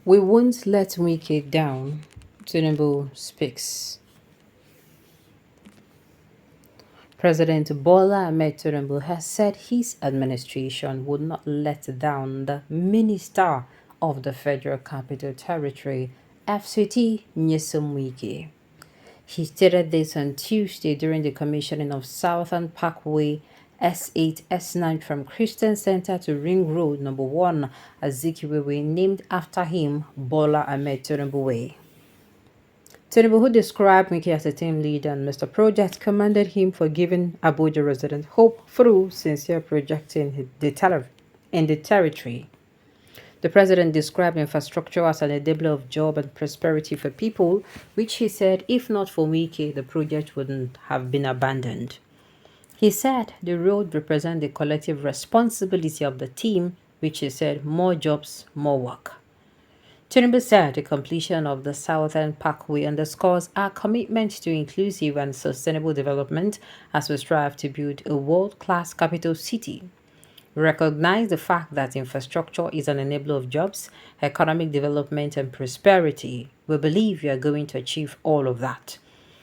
We won't let Wike down, Tinubu speaks. President Bola Ahmed Tinubu has said his administration would not let down the Minister of the Federal Capital Territory, FCT Nyesom Wike. He stated this on Tuesday during the commissioning of Southern Parkway S8 S9 from Christian Center to Ring Road number 1 Azikiwe, named after him, Bola Ahmed Tinubu Way. Tinubu, who described Mickey as a team leader and Mr. Project, commended him for giving Abuja residents hope through sincere projecting in the territory. The president described infrastructure as an enabler of job and prosperity for people, which he said, if not for Wike, the project wouldn't have been abandoned. He said the road represents the collective responsibility of the team, which he said, more jobs, more work. Tinubu said the completion of the Southern Parkway underscores our commitment to inclusive and sustainable development as we strive to build a world-class capital city. We recognize the fact that infrastructure is an enabler of jobs, economic development, and prosperity. We believe we are going to achieve all of that.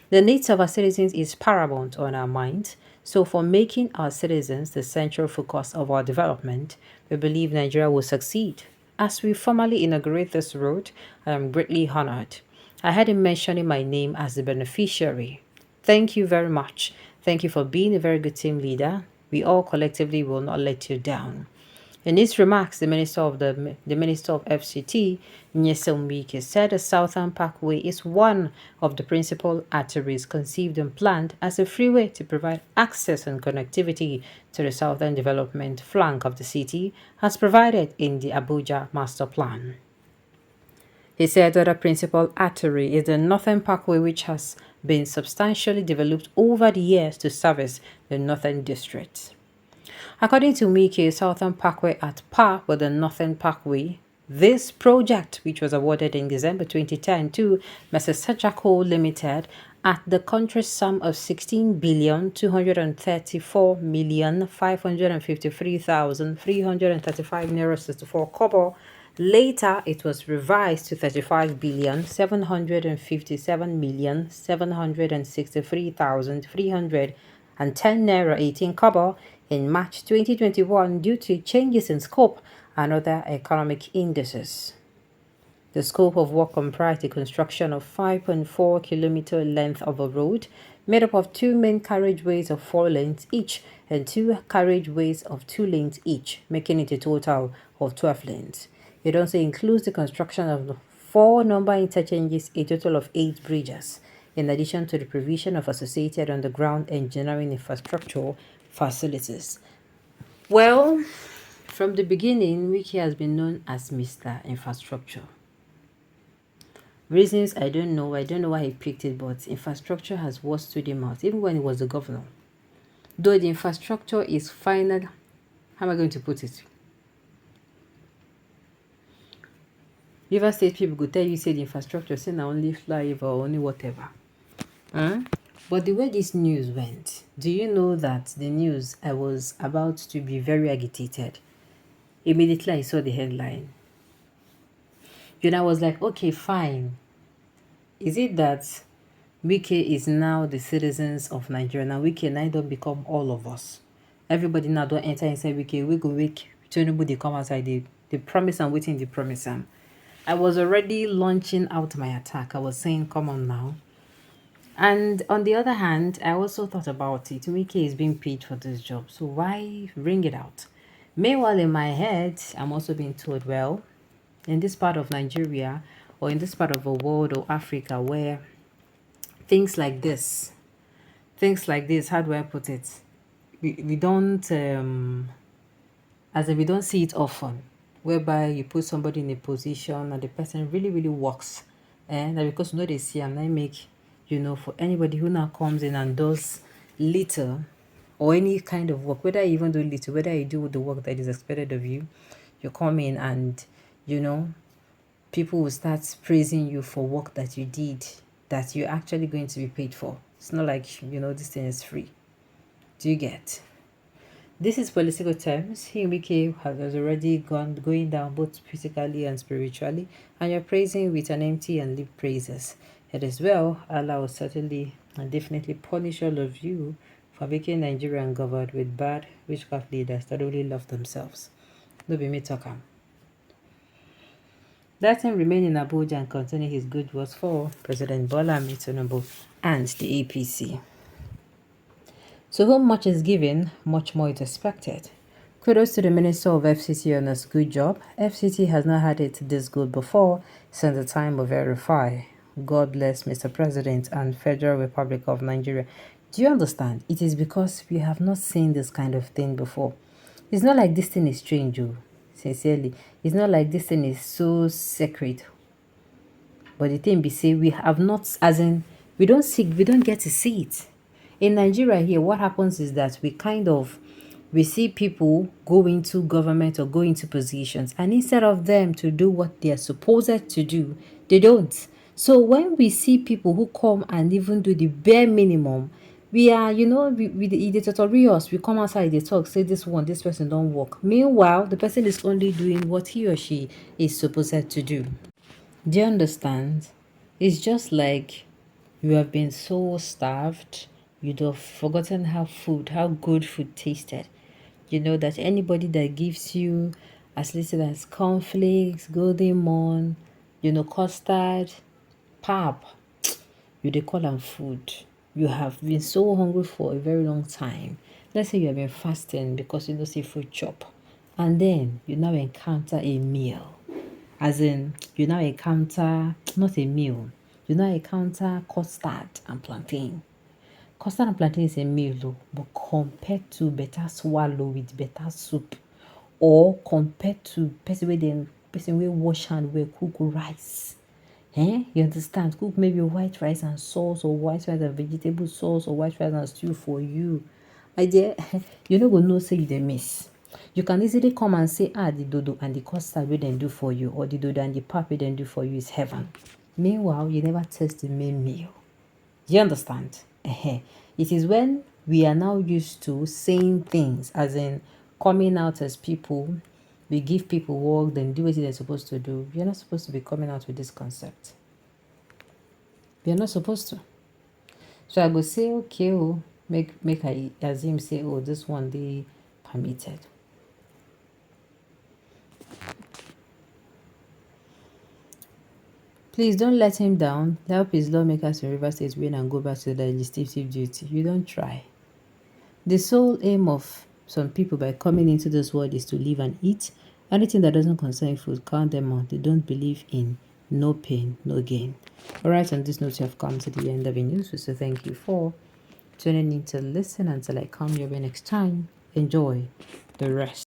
The needs of our citizens is paramount on our minds, so for making our citizens the central focus of our development, we believe Nigeria will succeed. As we formally inaugurate this road, I am greatly honored. I had him mentioning my name as the beneficiary. Thank you very much. Thank you for being a very good team leader. We all collectively will not let you down. In his remarks, the Minister of FCT, Nyesom Wike, said the Southern Parkway is one of the principal arteries conceived and planned as a freeway to provide access and connectivity to the southern development flank of the city, as provided in the Abuja Master Plan. He said that the principal artery is the Northern Parkway, which has been substantially developed over the years to service the Northern District. According to Wike, Southern Parkway at par with the Northern Parkway. This project, which was awarded in December 2010 to Mrs. Sajako Limited at the country's sum of 16,234,553,335 naira 64 kobo. Later, it was revised to 35,757,763,310 naira 18 kobo in March 2021 due to changes in scope and other economic indices. The scope of work comprised the construction of 5.4-kilometer length of a road made up of 2 main carriageways of 4 lanes each and 2 carriageways of 2 lanes each, making it a total of 12 lanes. It also includes the construction of 4 number interchanges, a total of 8 bridges, in addition to the provision of associated underground engineering infrastructure facilities. Well, from the beginning, Wike has been known as Mr. Infrastructure. Reasons I don't know why he picked it, but infrastructure has stood him out, even when he was the governor. Though the infrastructure is final, how am I going to put it? River State people go tell you say the infrastructure say na only flyover or only whatever. But the way this news went, do you know that the news, I was about to be very agitated. Immediately I saw the headline. I was like, okay, fine. Is it that Wike is now the citizens of Nigeria? Now Wike now don't become all of us. Everybody now don't enter inside Wike. We go Wike. Tinubu they come outside. They promise and waiting. They promise them. I was already launching out my attack. I was saying, come on now. And on the other hand, I also thought about it. Wike is being paid for this job, so why bring it out? Meanwhile, in my head, I'm also being told, well, in this part of Nigeria or in this part of the world or Africa where things like this, how do I put it? We don't, as if we don't see it often, whereby you put somebody in a position and the person really, really works. And because they see, I'm not make, for anybody who now comes in and does little or any kind of work, whether you even do little, whether you do the work that is expected of you, you come in and, people will start praising you for work that you did, that you're actually going to be paid for. It's not like, this thing is free. Do you get? This is political terms. Wike has already going down both physically and spiritually, and you're praising with an empty and lip praises. It is well, Allah will certainly and definitely punish all of you for making Nigeria governed with bad witchcraft leaders that only love themselves. No be me talk am. Let him remain in Abuja and continue his good works for President Bola Tinubu and the APC. To whom much is given, much more is expected. Kudos to the Minister of FCT on his good job. FCT has not had it this good before since the time of Verify. God bless Mr. President and Federal Republic of Nigeria. Do you understand? It is because we have not seen this kind of thing before. It's not like this thing is strange, sincerely. It's not like this thing is so sacred. But the thing be say we have not, as in, we don't get to see it. In Nigeria here, what happens is that we see people go into government or go into positions, and instead of them to do what they are supposed to do, they don't. So when we see people who come and even do the bare minimum, we are, they tutorial us, we come outside, they talk, say this person don't work. Meanwhile, the person is only doing what he or she is supposed to do. Do you understand? It's just like you have been so starved, you'd have forgotten how good food tasted. You know that anybody that gives you as little as cornflakes, golden morn, custard, pap, you they call them food. You have been so hungry for a very long time. Let's say you have been fasting because you don't see food chop. And then you now encounter a meal. As in, you now encounter not a meal, you now encounter custard and plantain. Custard and plantain is a meal though, but compared to better swallow with better soup, or compared to person wey wash hand well cook rice. You understand? Cook maybe white rice and sauce, or white rice and vegetable sauce, or white rice and stew for you. My dear, you no go know say you dey miss. You can easily come and say, the dodo and the custard wey dem do for you, or the dodo and the pap wey dem do for you is heaven. Meanwhile, you never taste the main meal. Do you understand? It is when we are now used to saying things, as in coming out as people, we give people work, then do what they're supposed to do. We are not supposed to be coming out with this concept. We are not supposed to. So I go say, okay, make I assume say, this one they permitted. Please don't let him down. Help his lawmakers in Rivers State win and go back to their legislative duty. You don't try. The sole aim of some people by coming into this world is to live and eat. Anything that doesn't concern food, count them out. They don't believe in no pain, no gain. Alright, on this note, you have come to the end of the news. So thank you for tuning in to listen. Until I come your way next time, enjoy the rest.